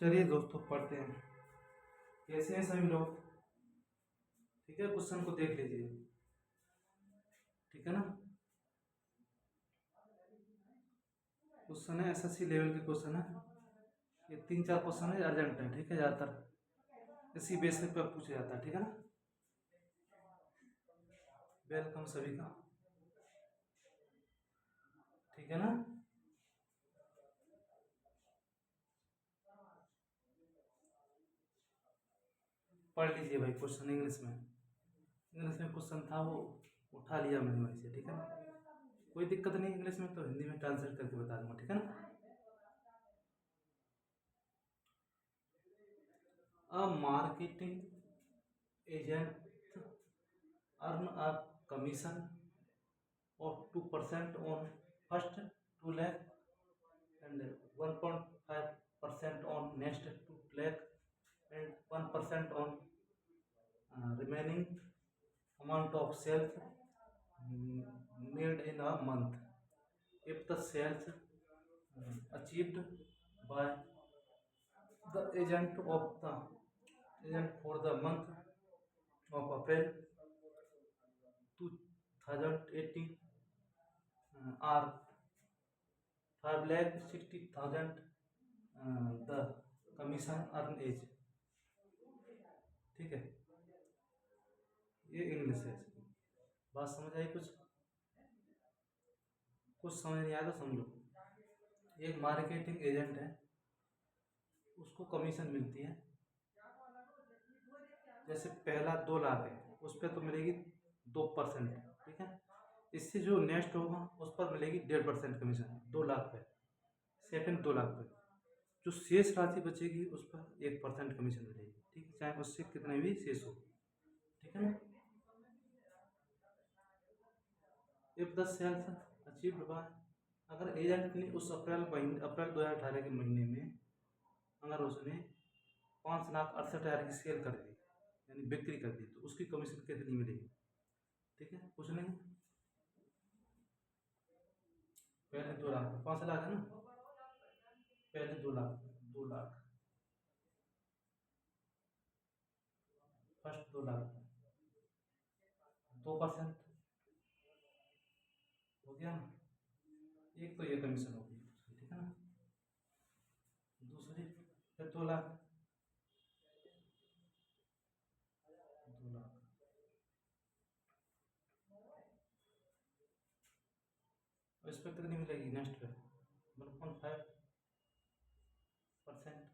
चलिए दोस्तों पढ़ते हैं। कैसे हैं सभी लोग? ठीक है, क्वेश्चन को देख लीजिए। ठीक है ना। क्वेश्चन है एसएससी लेवल के क्वेश्चन है। ये 3-4 क्वेश्चन है, अर्जेंट है। ठीक है, ज़्यादातर इसी बेसिस पर पूछा जाता है। ठीक है ना। वेलकम सभी का। ठीक है ना। पढ़ लीजिए भाई क्वेश्चन इंग्लिश में क्वेश्चन था वो उठा लिया मैंने वहीं से। ठीक है ना। कोई दिक्कत नहीं, इंग्लिश में तो हिंदी में ट्रांसलेट करके बता दूंगा। ठीक है ना। A marketing agent earn a commission of 2% on first 2 lakh and 1.5% on next 2 lakh and 1% on remaining amount of sales made in a month if the sales achieved by the agent for the month of April 2018 are 5,60,000 the commission earn is। ठीक है, ये English है। बात समझ आई? कुछ समझ नहीं आया तो समझो। एक मार्केटिंग एजेंट है, उसको कमीशन मिलती है। जैसे पहला 2 लाख है, उस पर तो मिलेगी 2%। ठीक है, इससे जो नेक्स्ट होगा उस पर मिलेगी 1.5% कमीशन 2 लाख पे। सेकंड 2 लाख पे जो शेष राशि बचेगी उस पर 1% कमीशन मिलेगी। ठीक है, चाहे उससे कितने भी शेष हो। ठीक है ना। If the sales achieved by, अगर एजेंट ने उस अप्रैल 2018 के महीने में अगर उसने 5,68,000 की सेल कर दी, यानी बिक्री कर दी, तो उसकी कमीशन कितनी मिलेगी? ठीक है, कुछ नहीं। पहले 2 लाख, 5 लाख है ना। पहले 2 लाख, 2 लाख, फर्स्ट 2 लाख, 2% हो गया ना। एक तो ये कमीशन हो गई। ठीक है ना। दूसरी फिर 2 लाख, 2 लाख और इस पर कितनी मिलेगी नेक्स्ट पे? 1.5%।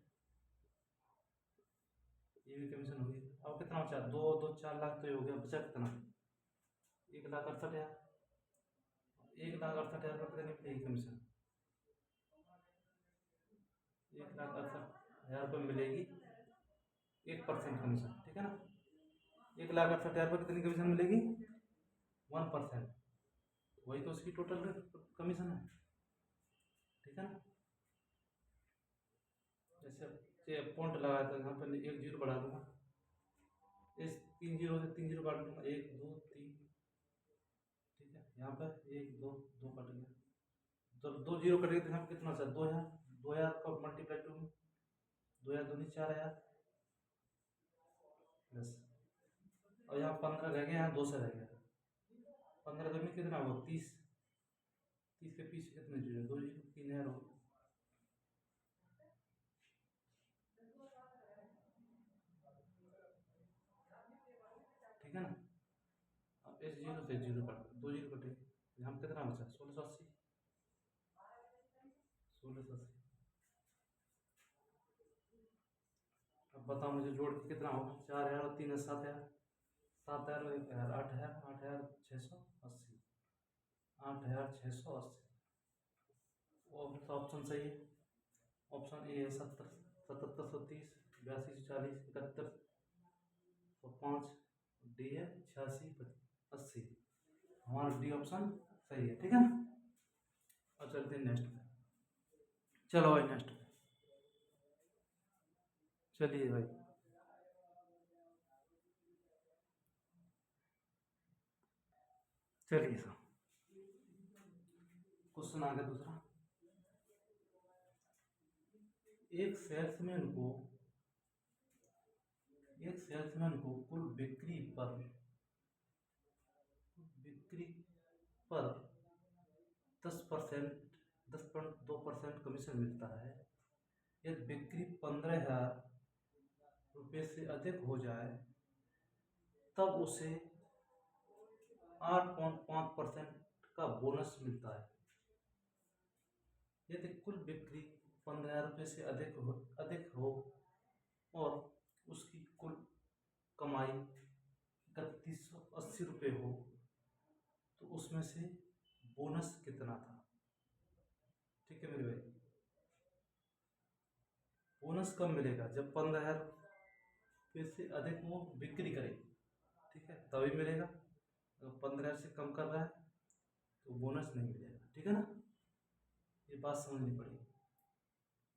ये भी कमीशन होगी। अब कितना बचा? 4 लाख तो ये हो गया। बचा कितना? 1,68,000। 1,68,000 पर कितनी मिलेगी कमीशन? 1,68,000 पर मिलेगी 1% कमीशन। ठीक है ना। 1,68,000 पर कितनी कमीशन मिलेगी? 1%। वही तो उसकी टोटल कमीशन है। ठीक है ना। जैसे पॉइंट लगाया था, यहाँ पर 1 0 बढ़ा दूंगा। इस 3 0 से 3 0 काट दूंगा, 1 2 3। ठीक है, यहाँ पर 1 2 2 कट गया। जब 2 0 कटेगा तो यहाँ पर कितना बचा? 2,000। 2,000 का मल्टीप्लाई 2 में 2,000 दूनी 4,000 प्लस, और यहाँ 15 रह गया, यहाँ 2 से रह गया। 15 दूनी कितना हुआ? 30। 30 के पीछे कितने जीरो? 2 जीरो, 3,000 हो। ठीक है ना। अब इस जीरो से जीरो कट, 2 जीरो कटे, यहाँ पर कितना बचा? 1,680। 1,680। अब बताओ मुझे जोड़ के कितना होगा? 4,000 और 3,000 7,000, 7,000 और 1,000 8,000, 8,680। 8,680। और तो ऑप्शन सही है। ऑप्शन ए है 70, 7730, 8240, 7105। डी है 8680। हमारा डी ऑप्शन सही है। ठीक है ना। और चलते हैं नेक्स्ट पे। चलो भाई नेक्स्ट पे चलिए भाई। चलिए सर, क्वेश्चन आ गया दूसरा। एक सेल्समैन को कुल बिक्री पर 10%, 10.2% कमीशन मिलता है। यदि बिक्री 15,000 रुपये से अधिक हो जाए तब उसे 8.5% का बोनस मिलता है। यदि कुल बिक्री 15,000 रुपये से अधिक हो और उसकी कुल कमाई 3180 रुपये हो तो उसमें से बोनस कितना था। ठीक है मेरे भाई, बोनस कब मिलेगा? जब 15,000 रुपये से अधिक वो बिक्री करे, ठीक है, तभी मिलेगा। अगर 15,000 से कम कर रहा है तो बोनस नहीं मिलेगा। ठीक है ना, ये बात समझनी पड़ेगी।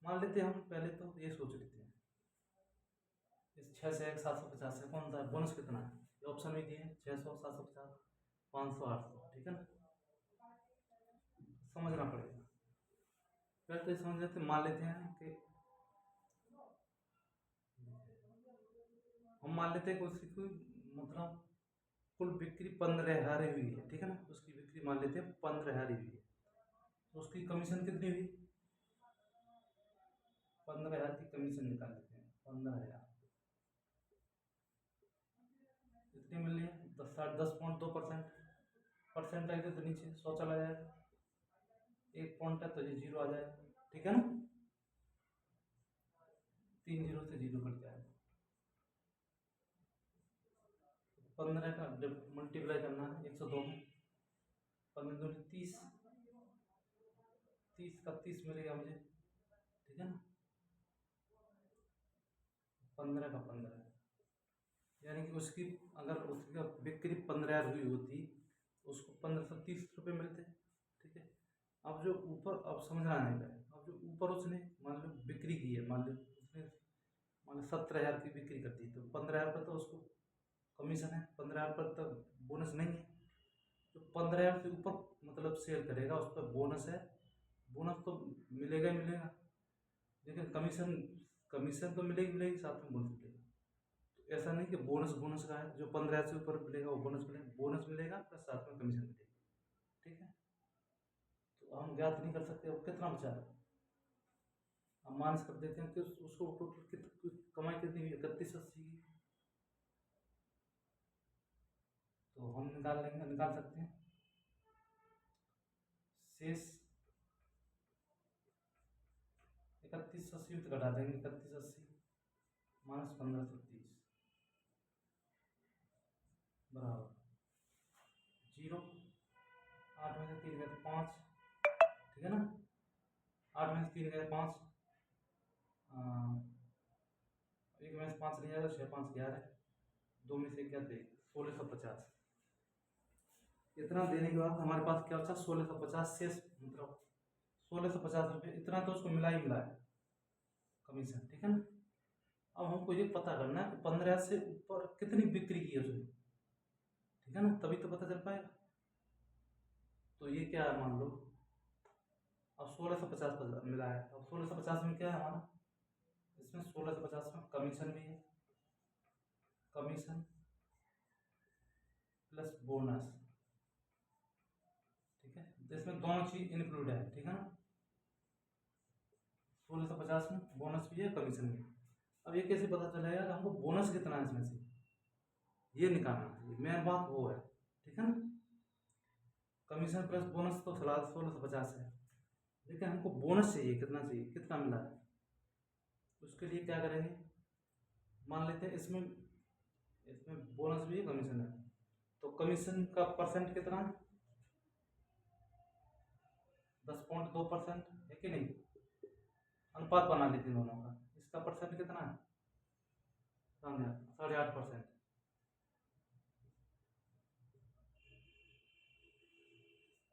मान लेते हैं हम पहले तो ये सोच लेते हैं इस 6 से 750 से कौन सा बोनस कितना है। ये ऑप्शन में दिए हैं 600, 750, 500, 800। ठीक है ना, समझना पड़ेगा। पहले तो समझ लेते, मान लेते हैं कि हम मान लेते हैं कि उसकी कोई मतलब कुल बिक्री 15,000 हुई है। ठीक है ना, उसकी बिक्री मान लेते हैं 15,000 हुई है तो उसकी कमीशन कितनी हुई? 15,000 की कमीशन निकाल लेते हैं। 15,000 कितनी मिल रही है? 10.2%। परसेंट आएगा तो नीचे 100 चला जाएगा, 1 पॉइंट है तो ये 0 आ जाएगा। ठीक है ना, 3 0 से 0 कट जाएगा। 15 का जब मल्टीप्लाई करना है 102 में, 15 दूनी 30, 30 का 30 मिलेगा मुझे। ठीक है ना, 15 का 15, यानी कि उसकी अगर उसकी बिक्री 15,000 हुई होती उसको 1530 रुपये मिलते। ठीक है, अब जो ऊपर, अब समझना नहीं है, अब जो ऊपर उसने मान लो बिक्री की है, मान लो उसने 17,000 की बिक्री कर दी तो 15,000 पर तो उसको कमीशन है, 15,000 पर तो बोनस नहीं है। तो 15,000 से ऊपर मतलब सेल करेगा उस पर बोनस है, बोनस तो मिलेगा ही मिलेगा, लेकिन कमीशन कमीशन तो मिलेगी साथ में बोनस मिलेगा। तो ऐसा नहीं कि बोनस बोनस का है, जो 15,000 से ऊपर मिलेगा वो बोनस मिलेगा प्लस साथ में कमीशन मिलेगी। ठीक है, तो हम ज्ञात नहीं कर सकते अब कितना बचा है। हम माइनस कर देते हैं कि उसको टोटल कमाई कितनी हुई? 3180 की। तो हम निकाल सकते हैं शेष 3180 में तो घटा देंगे। 3180 माइनस 1530 बराबर 0। 8 में से 3 गए 5। ठीक है ना, 8 में से 3 गए 5, 1 में से 5 नहीं जाएगा, 6 5 11, 2 में से क्या दे 1650। इतना देने के बाद हमारे पास क्या बचा? 1650 शेष, मतलब 1650 रुपये। इतना तो उसको मिला ही मिला है कमीशन। ठीक है ना, अब हमको ये पता करना है कि 15,000 से ऊपर कितनी बिक्री की है उसने। ठीक है ना, तभी तो पता चल पाएगा। तो ये क्या है, मान लो अब 1650 मिला है। अब 1650 में क्या है हमारा, इसमें 1650 में कमीशन भी है, कमीशन प्लस बोनस। ठीक है, तो इसमें दोनों चीज इंक्लूड है। ठीक है ना, 1650 में बोनस भी है, कमीशन भी है। अब ये कैसे पता चलेगा कि हमको बोनस कितना है इसमें से, ये निकालना है, मेन बात वो है। ठीक है ना, कमीशन प्लस बोनस तो 1650 है, लेकिन हमको बोनस चाहिए, कितना चाहिए, कितना मिला है। उसके लिए क्या करेंगे, मान लेते हैं इसमें इसमें बोनस भी है, कमीशन है, तो कमीशन का परसेंट कितना है? 10.2% है कि नहीं? अनुपात बना लेते हैं दोनों का। इसका परसेंट कितना है? 8.5%।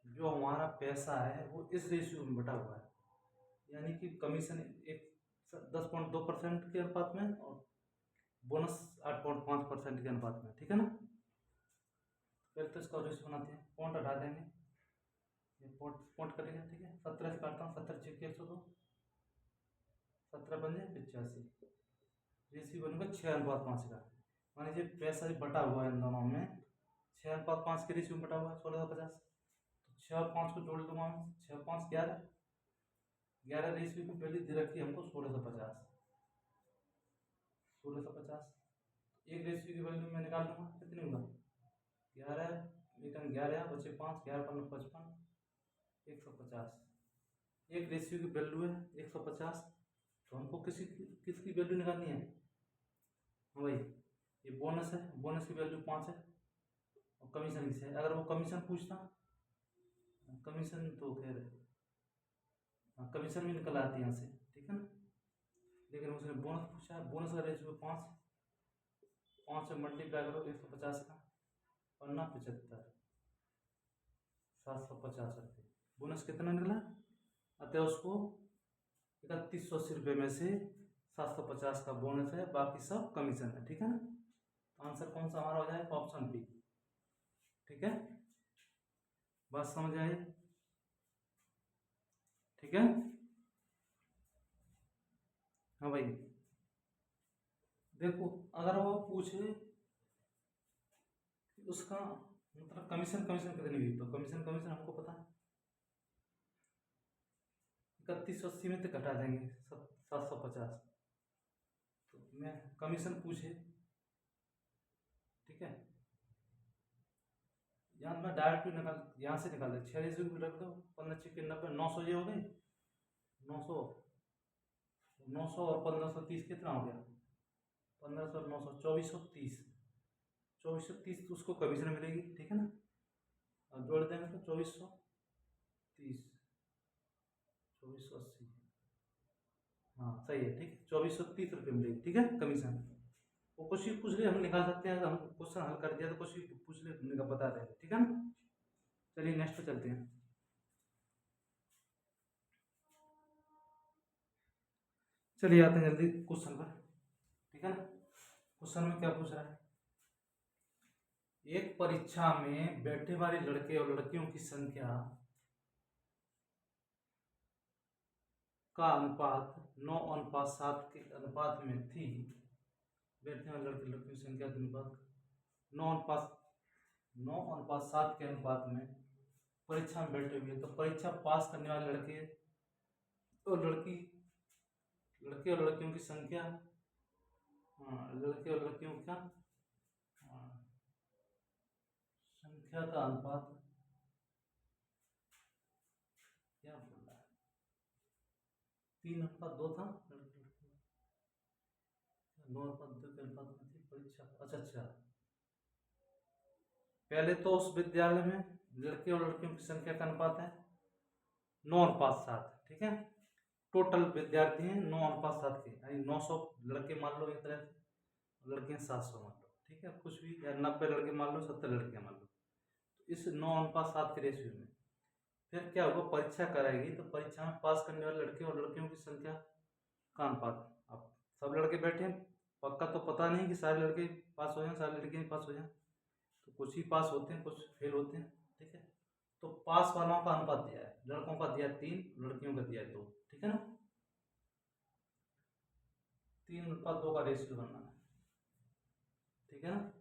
जो हमारा पैसा है वो इस रेशियो में बटा हुआ है, यानी कि कमीशन एक 10.2% के अनुपात में और बोनस 8.5% के अनुपात में। ठीक है ना, फिर तो इसका रेशियो बनाते हैं, पॉइंट हटा देंगे, ये पॉइंट कटेगा। ठीक है, 17 से काटता हूँ, 17 6 102, 17 पंजे 85, रेशियो बनेगा 6:5 का। मान लीजिए पैसा बटा हुआ है इन दोनों में, 6:5 के रेशियो में बटा हुआ है 1650। तो 6 और 5 को जोड़ दूंगा मैं, 6 5 11, 11 रेशियो की वैल्यू दे रखी है हमको 1650। 1650 एक रेशियो की वैल्यू मैं निकाल लूँगा, कितनी होगा 11, एक 11 बचे 5, 11 5 55, 150। एक रेशियो की वैल्यू है 150, तो हमको किसकी वैल्यू निकालनी है। हाँ भाई, ये बोनस है, बोनस की वैल्यू 5 है, और कमीशन की 6। अगर वो कमीशन पूछता, कमीशन तो खैर कमीशन भी निकल आती है यहाँ से, ठीक है ना, लेकिन उसने बोनस पूछा है। बोनस का रेशियो 5, 5 से मल्टीप्लाई करो 150 का, वरना 75, 750 रुपये बोनस कितना निकला। अतः उसको 3180 रुपये में से 750 का बोनस है, बाकी सब कमीशन है, ठीक है ना। तो आंसर कौन सा हमारा हो जाएगा, ऑप्शन बी, ठीक है। बात समझ आई, ठीक है। हाँ भाई, देखो अगर वो पूछे उसका मतलब कमीशन कितनी हुई, तो कमीशन हमको पता है, 3180 में तो घटा देंगे 750। तो मैं कमीशन पूछे, ठीक है, यहाँ मैं डायरेक्ट निकाल, यहाँ से निकाल दे, 6 रेशियो भी रख दो, 15 6 90, 900 ये हो गई, 900, 900 और 1530 कितना हो गया, 1500 और 900 2430, 2430 तो उसको कमीशन मिलेगी, ठीक है ना। अब जोड़ देंगे तो 2430, 2480, हाँ सही है, ठीक है, 2430 रुपये मिलेगी, ठीक है कमीशन। वो कुछ ही पूछ ले हम निकाल सकते हैं, अगर हम क्वेश्चन हल कर दिया तो कुछ ही पूछ ले बता दें, ठीक है ना। चलिए नेक्स्ट पे चलते हैं। चलिए आते हैं जल्दी क्वेश्चन पर, ठीक है ना। क्वेश्चन में क्या पूछ रहा है, एक परीक्षा में बैठे वाले लड़के और लड़कियों की संख्या का अनुपात 9:7 के अनुपात में थी। बैठने वाले लड़के लड़कियों की संख्या का अनुपात 9:7 के अनुपात में परीक्षा में बैठे हुए, तो परीक्षा पास करने वाले लड़के और लड़कियों की संख्या, लड़के और लड़कियों का संख्या का अनुपात क्या बोल रहा है, 3:2 था, 9:2 के अनुपात में थी परीक्षा। अच्छा, पहले तो उस विद्यालय में लड़के और लड़कियों की संख्या का अनुपात है 9:7, ठीक है। टोटल विद्यार्थी हैं 9:7 के, यानी 900 लड़के मान लो एक तरह से, लड़कियां 700 मान लो, ठीक है, कुछ भी, या 90 लड़के मान लो, 70 लड़कियां मान लो। तो इस 9:7 के रेशियो में फिर क्या होगा, परीक्षा कराएगी तो परीक्षा में पास करने वाले लड़के और लड़कियों की संख्या का अनुपात। अब सब लड़के बैठे हैं, पक्का तो पता नहीं कि सारे लड़के पास हो जाएं, सारे लड़के पास हो जाएं, तो कुछ ही पास होते हैं, कुछ फेल होते हैं, ठीक है। तो पास वालों का अनुपात दिया है, लड़कों का दिया 3, लड़कियों का दिया 2, ठीक है ना। 3:2 का रेशियो बनना है, ठीक है ना।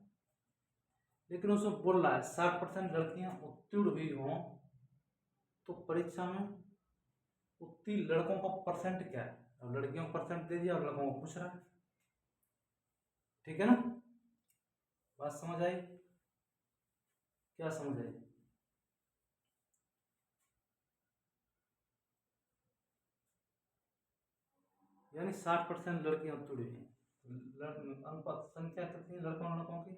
लेकिन उसमें बोल रहा है 60% लड़कियां उत्तीर्ण हुई हों तो परीक्षा में उत्तीर्ण लड़कों का परसेंट क्या है। अब लड़कियों को परसेंट दे दिया और लड़कों को पूछ रहा है, ठीक है ना। बात समझ आई, क्या समझ आई, यानी 60% लड़कियां उत्तीर्ण हुई हैं, अनुपात संख्या कितनी लड़कों की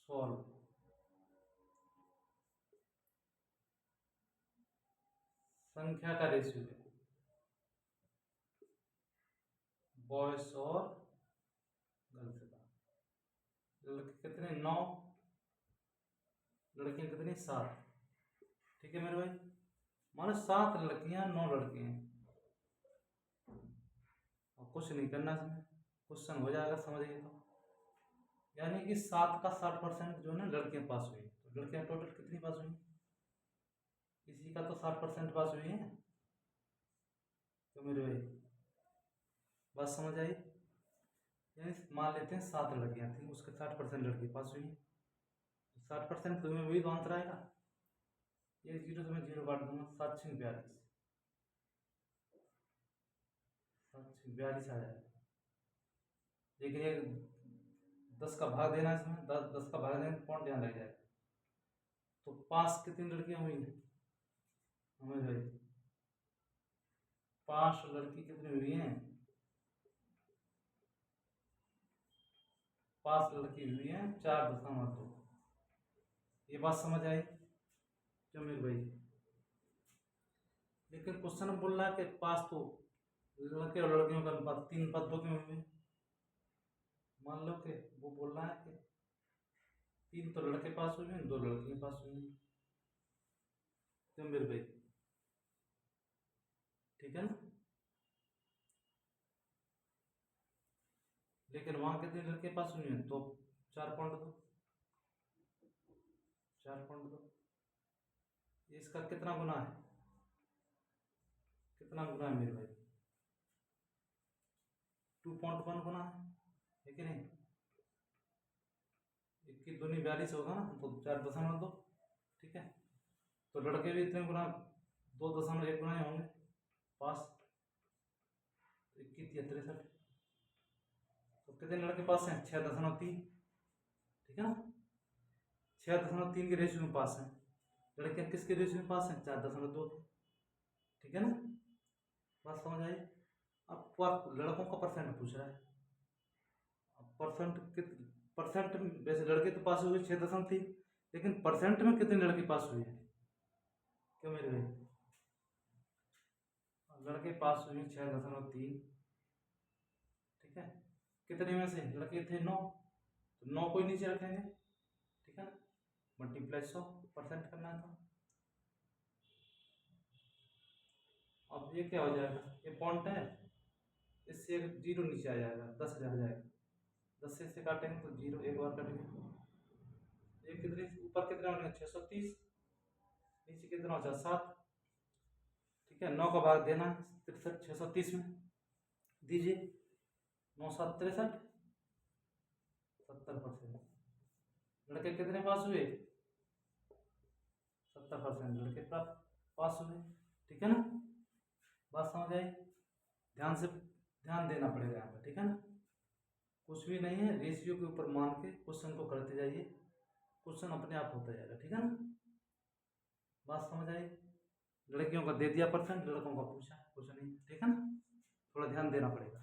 100। संख्या का रेशियो देखो, बॉयज और गर्ल्स का, लड़के कितने 9, लड़कियां कितनी 7, ठीक है मेरे भाई। मानो 7 लड़कियां 9 लड़के हैं, और कुछ नहीं करना इसमें, क्वेश्चन हो जाएगा समझिए तो। यानी कि 7 का 60% जो है ना लड़कियां पास हुई, तो लड़कियां टोटल कितनी पास हुई, इसी का तो 60% पास हुई है। तो मेरे भाई बात समझ आई। यानी मान लेते हैं 7 लड़कियाँ थी, उसके 60% लड़की पास हुई हैं। 60% तुम्हें वही तो आंसर आएगा। एक जीरो से मैं जीरो काट दूंगा, 7×42, 7×42 आ जाएगा। लेकिन ये 10 का भाग देना है इसमें, 10 का भाग देना पॉइंट यहाँ लग जाएगा। तो पास कितनी लड़कियां हुई हैं हमें भाई? 5 लड़की कितनी हुई हैं? 5 लड़की हुई हैं 4.2। ये बात समझ आई क्यों मेरे भाई? लेकिन क्वेश्चन बोल रहा है कि पास तो लड़के और लड़कियों का अनुपात 3:2 क्यों हुए? मान लो कि वो बोल रहा है कि 3 तो लड़के पास हुए हैं, 2 लड़कियां पास हुई हैं। क्यों मेरे भाई? ठीक है ना? लेकिन वहां कितने लड़के पास हुए हैं? तो 4.2, 4.2। इसका कितना गुना है? कितना गुना है मेरे भाई? 2.1 गुना है कि नहीं? 21×2 = 42 होगा ना, तो 4.2। ठीक है, तो लड़के भी इतने गुना 2.1 गुना ही होंगे पास। 21×3 = 63। तो कितने लड़के पास हैं? 6.3। ठीक है ना? 6.3 के रेशियो में पास हैं। लड़कियां किसके रेशियो में पास हैं? 4.2। ठीक है ना? बात समझ आई? अब लड़कों का परसेंट पूछ रहा है। परसेंट वैसे लड़के तो पास हुए 6.3, लेकिन परसेंट में कितने लड़के पास हुए हैं? क्यों मेरे भाई? लड़के पास हुए 6.3। ठीक है, कितने में से लड़के थे? 9, तो 9 को ही नीचे रखेंगे। ठीक है ना? मल्टीप्लाई 100% करना था। अब ये क्या हो जाएगा? ये पॉइंट है, इससे एक जीरो नीचे आ जाएगा, 10 आ जाएगा। 10 से काटेंगे तो जीरो एक बार कटेंगे। ये कितने ऊपर कितना हो गया? 630। नीचे कितना हो? 7। ठीक है, 9 का भाग देना 63 630 में दीजिए। 9×7 = 63, 70%। लड़के कितने पास हुए? 70% लड़के पास हुए। ठीक है ना? बात समझ आई? ध्यान देना पड़ेगा यहाँ पर। ठीक है ना? कुछ भी नहीं है, रेशियो के ऊपर मान के क्वेश्चन को करते जाइए, क्वेश्चन अपने आप होता जाएगा। ठीक है ना? बात समझ आई? लड़कियों का दे दिया परसेंट, लड़कों का पूछा कुछ नहीं। ठीक है ना? थोड़ा ध्यान देना पड़ेगा।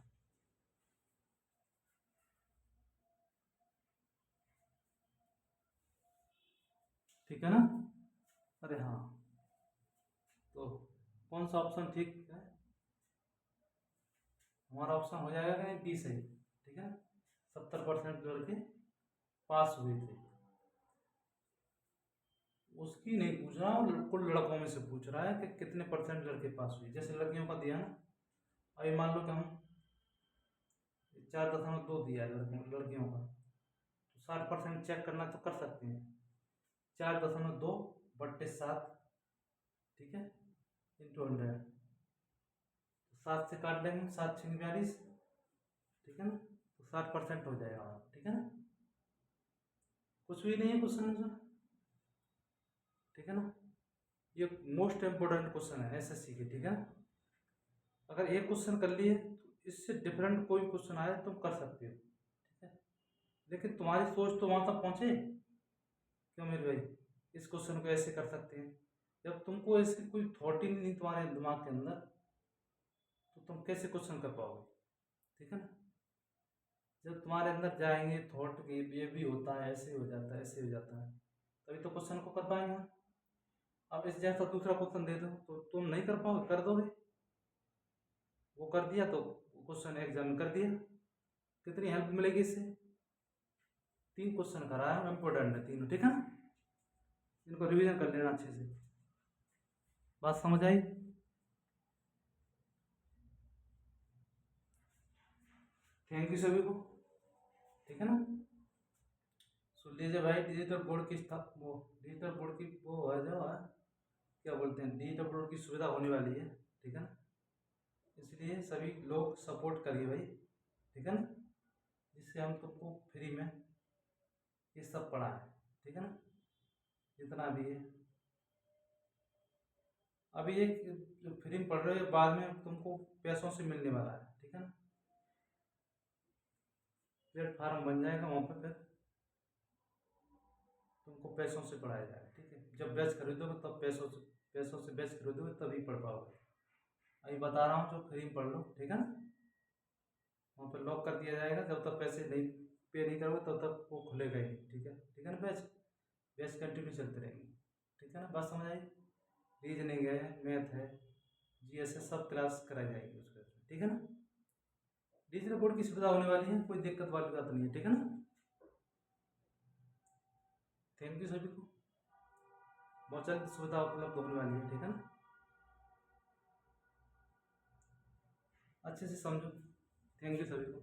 ठीक है ना? अरे हाँ, तो कौन सा ऑप्शन ठीक है? हमारा ऑप्शन हो जाएगा कि नहीं? बी सही। ठीक है, 70% लड़के पास हुए थे। उसकी नहीं पूछ रहा हूँ, कुल लड़कों में से पूछ रहा है कि कितने परसेंट लड़के पास हुए। जैसे लड़कियों का दिया ना, अभी मान लो कि हम 4.2 दिया लड़कियों का, तो 60% चेक करना तो कर सकते हैं। 4.2/7। ठीक है, इंटू 100। 7 से काट लेंगे, 7×6 = 42। ठीक है ना? तो 60% हो जाएगा हमारा। ठीक है ना? कुछ भी नहीं है क्वेश्चन आंसर। ठीक है ना? ये मोस्ट इंपोर्टेंट क्वेश्चन है एसएससी के। ठीक है ना? अगर एक क्वेश्चन कर लिए तो इससे डिफरेंट कोई क्वेश्चन आए तुम कर सकते हो। ठीक है, लेकिन तुम्हारी सोच तो वहां तक पहुंचे। क्यों मेरे भाई? इस क्वेश्चन को ऐसे कर सकते हैं। जब तुमको ऐसे कोई थॉट ही नहीं तुम्हारे दिमाग के अंदर, तो तुम कैसे क्वेश्चन कर पाओगे? ठीक है ना? जब तुम्हारे अंदर जाएंगे थॉट कि ये भी होता है, ऐसे हो जाता है, ऐसे हो जाता है, तभी तो क्वेश्चन को कर पाएंगे। अब इस जैसा दूसरा क्वेश्चन दे दो तो तुम नहीं कर पाओगे, कर दोगे। वो कर दिया तो क्वेश्चन एग्जाम में कर दिया, कितनी हेल्प मिलेगी इससे? 3 क्वेश्चन कराया है, इंपोर्टेंट है तीनों। ठीक है ना? इनको रिवीजन कर लेना अच्छे से। बात समझ आई? थैंक यू सभी को। ठीक है ना? सुन लीजिए भाई, डिजिटल बोर्ड की वो डिजिटल बोर्ड की वो है जो है क्या बोलते हैं, डिजिटल बोर्ड की सुविधा होने वाली है, ठीक है ना। इसलिए सभी लोग सपोर्ट करिए भाई, ठीक है ना, जिससे हम तुमको फ्री में ये सब पढ़ाएं, ठीक है ना, जितना भी है। अभी ये जो फ्री में पढ़ रहे हो बाद में तुमको पैसों से मिलने वाला है, ठीक है ना। प्लेटफार्म बन जाएगा वहाँ पर, फिर तुमको पैसों से पढ़ाया जाएगा, ठीक है। जब बैच खरीदोगे तब पैसों से बैच खरीदोगे तभी पढ़ पाओगे। अभी बता रहा हूँ जो फ्री में पढ़ लो, ठीक है ना। वहाँ पर लॉक कर दिया जाएगा, जब तक पैसे नहीं पे नहीं करोगे तब तक वो खुलेगा ही नहीं, ठीक है ना। बैच बैच कंटिन्यू चलते रहेंगे, ठीक है ना। बात समझ आई। रीजनिंग है, मैथ है, जीएस है, सब क्लास कराई जाएगी उसके, ठीक है ना। डिजिटल बोर्ड की सुविधा होने वाली है, कोई दिक्कत वाली बात नहीं है, ठीक है ना। थैंक यू सभी को, बहुत जल्द सुविधा उपलब्ध होने वाली है, ठीक है ना। अच्छे से समझो। थैंक यू सभी को।